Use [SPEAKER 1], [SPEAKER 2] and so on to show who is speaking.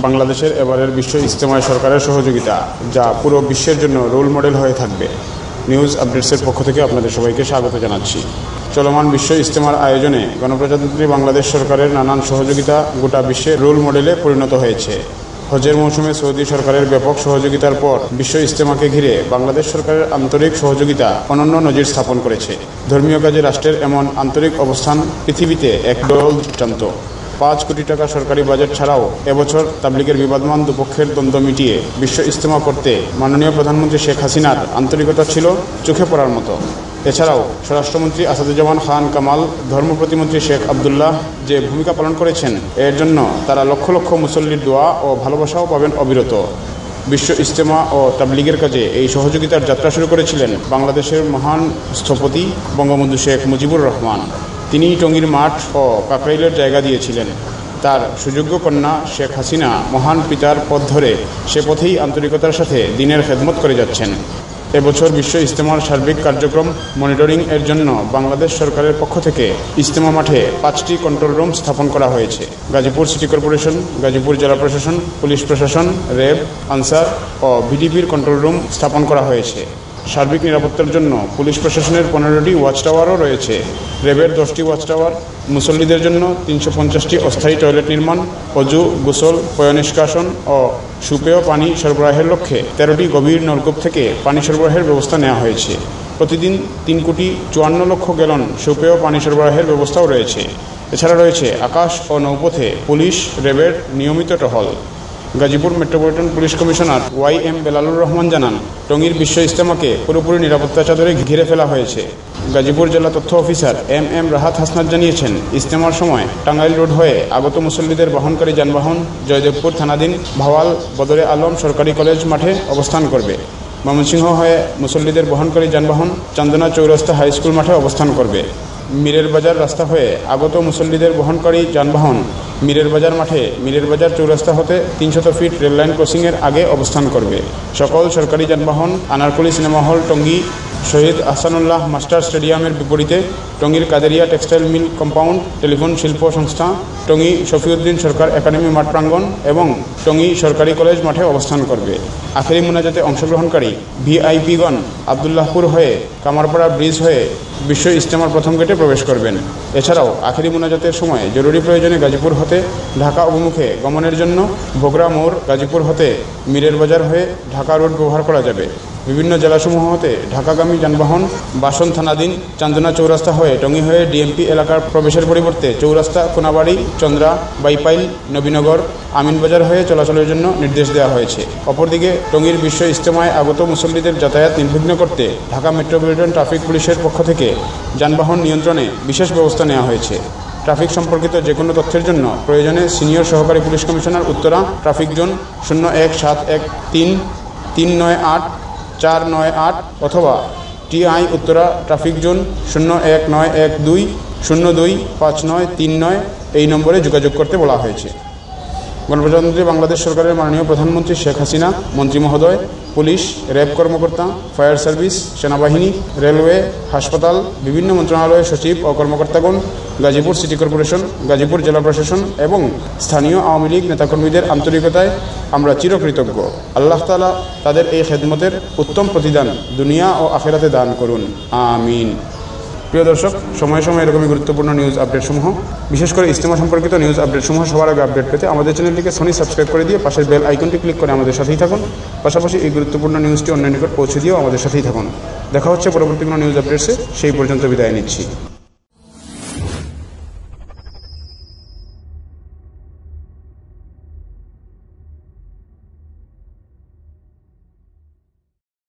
[SPEAKER 1] বাংলাদেশের এবারের বিশ্ব ইজতেমায় সরকারের সহযোগিতা, যা পুরো বিশ্বের জন্য রোল মডেল হয়ে থাকবে। নিউজ আপডেটসের পক্ষ থেকে আপনাদের সবাইকে স্বাগত জানাচ্ছি। চলমান বিশ্ব ইজতেমার আয়োজনে গণপ্রজাতন্ত্রী বাংলাদেশ সরকারের নানান সহযোগিতা গোটা বিশ্বের রোল মডেলে পরিণত হয়েছে। হজের মৌসুমে সৌদি সরকারের ব্যাপক সহযোগিতার পর বিশ্ব ইজতেমাকে ঘিরে বাংলাদেশ সরকারের আন্তরিক সহযোগিতা অনন্য নজির স্থাপন করেছে। ধর্মীয় কাজে রাষ্ট্রের এমন আন্তরিক অবস্থান পৃথিবীতে এক দল দৃষ্টান্ত। 5 কোটি টাকা সরকারি বাজেট ছাড়াও এবছর তাবলিগের বিবাদমান দুপক্ষের দ্বন্দ্ব মিটিয়ে বিশ্ব ইজতেমা করতে মাননীয় প্রধানমন্ত্রী শেখ হাসিনার আন্তরিকতা ছিল চোখে পড়ার মতো। এছাড়াও স্বরাষ্ট্রমন্ত্রী আসাদুজ্জামান খান কামাল, ধর্ম প্রতিমন্ত্রী শেখ আবদুল্লাহ যে ভূমিকা পালন করেছেন, এর জন্য তারা লক্ষ লক্ষ মুসল্লির দোয়া ও ভালোবাসাও পাবেন অবিরত। বিশ্ব ইজতেমা ও তাবলিগের কাজে এই সহযোগিতার যাত্রা শুরু করেছিলেন বাংলাদেশের মহান স্থপতি বঙ্গবন্ধু শেখ মুজিবুর রহমান। তিনি টঙ্গীর মাঠ ও কাকরাইলের জায়গা দিয়েছিলেন। তার সুযোগ্য কন্যা শেখ হাসিনা মহান পিতার পথ ধরে সে পথেই আন্তরিকতার সাথে দিনের খেদমত করে যাচ্ছেন। এবছর বিশ্ব ইজতেমার সার্বিক কার্যক্রম মনিটরিং এর জন্য বাংলাদেশ সরকারের পক্ষ থেকে ইজতেমা মাঠে 5টি কন্ট্রোল রুম স্থাপন করা হয়েছে। গাজীপুর সিটি কর্পোরেশন, গাজীপুর জেলা প্রশাসন, পুলিশ প্রশাসন, র্যাব, আনসার ও ভিডিপির কন্ট্রোল রুম স্থাপন করা হয়েছে। সার্বিক নিরাপত্তার জন্য পুলিশ প্রশাসনের 15টি ওয়াচ টাওয়ারও রয়েছে। র্যাবের 10টি ওয়াচ টাওয়ার, মুসল্লিদের জন্য 350টি অস্থায়ী টয়লেট নির্মাণ, অজু, গোসল, পয়ঃনিষ্কাশন ও সুপেয় পানি সরবরাহের লক্ষ্যে 13টি গভীর নলকূপ থেকে পানি সরবরাহের ব্যবস্থা নেওয়া হয়েছে। প্রতিদিন 3,54,00,000 গ্যালন সুপেয় পানি সরবরাহের ব্যবস্থাও রয়েছে। এছাড়া রয়েছে আকাশ ও নৌপথে পুলিশ র্যাবের নিয়মিত টহল। Gazipur metropolitan police commissioner YM Belalur Rahman জানান, টঙ্গীর বিশ্ব ইজতেমাকে পুরোপুরি নিরাপত্তা চাদরে ঘিরে ফেলা হয়েছে। গাজীপুর জেলা তথ্য অফিসার MM রাহাত হাসনাত জানিয়েছেন, ইজতেমার সময় টাঙ্গাইল রোড হয়ে আগত মুসল্লিদের বহনকারী যানবাহন জয়দেবপুর থানাধীন ভাওয়াল বদরে আলম সরকারি কলেজ মাঠে অবস্থান করবে। ময়মনসিংহ হয়ে মুসল্লিদের বহনকারী যানবাহন চান্দনা চৌরাস্তা হাই স্কুল মাঠে অবস্থান করবে। মীরের বাজার রাস্তা হয়ে আগত মুসল্লিদের বহনকারী যানবাহন মীরের বাজার মাঠে মীরের বাজার চৌরাস্তা হতে 300 ফিট রেললাইন ক্রসিংয়ের আগে অবস্থান করবে। সকল সরকারি যানবাহন আনারকুলি সিনেমা হল টঙ্গী শহীদ আহসানুল্লাহ মাস্টার স্টেডিয়ামের বিপরীতে টঙ্গীর Kaderia textile mill compound, telephone শিল্প সংস্থা, টঙ্গী শফিউদ্দিন সরকার একাডেমি মাঠ প্রাঙ্গণ এবং টঙ্গী সরকারি কলেজ মাঠে অবস্থান করবে। আখেরি মুনাজাতে অংশগ্রহণকারী VIPগণ আবদুল্লাহপুর হয়ে কামারপাড়া ব্রিজ হয়ে বিশ্ব ইজতেমার প্রথম গেটে প্রবেশ করবেন। এছাড়াও আখেরি মুনাজাতের সময় জরুরি প্রয়োজনে গাজীপুর হতে ঢাকা অভিমুখে গমনের জন্য বগরা মোড়, গাজীপুর হতে মীরের বাজার হয়ে ঢাকা রোড ব্যবহার করা যাবে। বিভিন্ন জেলাসমূহ হতে ঢাকাগামী যানবাহন বাসন থানাধীন চান্দনা চৌরাস্তা হয়ে টঙ্গী হয়ে DMP এলাকার প্রবেশের পরিবর্তে চৌরাস্তা, কোনাবাড়ি, চন্দ্রা, বাইপাইল, নবীনগর, আমিনবাজার হয়ে চলাচলের জন্য নির্দেশ দেওয়া হয়েছে। অপরদিকে টঙ্গীর বিশ্ব ইজতেমায় আগত মুসল্লিদের যাতায়াত নির্বিঘ্ন করতে ঢাকা মেট্রোপলিটন ট্রাফিক পুলিশের পক্ষ থেকে যানবাহন নিয়ন্ত্রণে বিশেষ ব্যবস্থা নেওয়া হয়েছে। ট্রাফিক সম্পর্কিত যে কোনো তথ্যের জন্য প্রয়োজনে সিনিয়র সহকারী police commissioner Uttara traffic zone 0171309849 অথবা TI উত্তরা ট্রাফিক জোন 019120253939 এই নম্বরে যোগাযোগ করতে বলা হয়েছে। গণপ্রজাতন্ত্রী বাংলাদেশ সরকারের মাননীয় প্রধানমন্ত্রী শেখ হাসিনা, মন্ত্রী মহোদয়, পুলিশ, র্যাব কর্মকর্তা, ফায়ার সার্ভিস, সেনাবাহিনী, রেলওয়ে, হাসপাতাল, বিভিন্ন মন্ত্রণালয়ের সচিব ও কর্মকর্তাগণ, গাজীপুর সিটি কর্পোরেশন, গাজীপুর জেলা প্রশাসন এবং স্থানীয় আওয়ামী লীগ নেতাকর্মীদের আন্তরিকতায় আমরা চিরকৃতজ্ঞ। আল্লাহ তাআলা তাদের এই খেদমতের উত্তম প্রতিদান দুনিয়া ও আখিরাতে দান করুন, আমিন। প্রিয় দর্শক, সময়ে সময়ে এরকমই গুরুত্বপূর্ণ নিউজ আপডেটসমূহ, বিশেষ করে ইজতেমা সম্পর্কিত নিউজ আপডেটসমূহ সবার আগে আপডেট পেতে আমাদের চ্যানেলটিকে সাবস্ক্রাইব করে দিয়ে পাশের বেল আইকনটি ক্লিক করে আমাদের সাথেই থাকুন। পাশাপাশি এই গুরুত্বপূর্ণ নিউজটি অন্যের নিকট পৌঁছে দিয়েও আমাদের সাথেই থাকুন। দেখা হচ্ছে পরবর্তী কোনো নিউজ আপডেটসে। সেই পর্যন্ত বিদায় নিচ্ছি।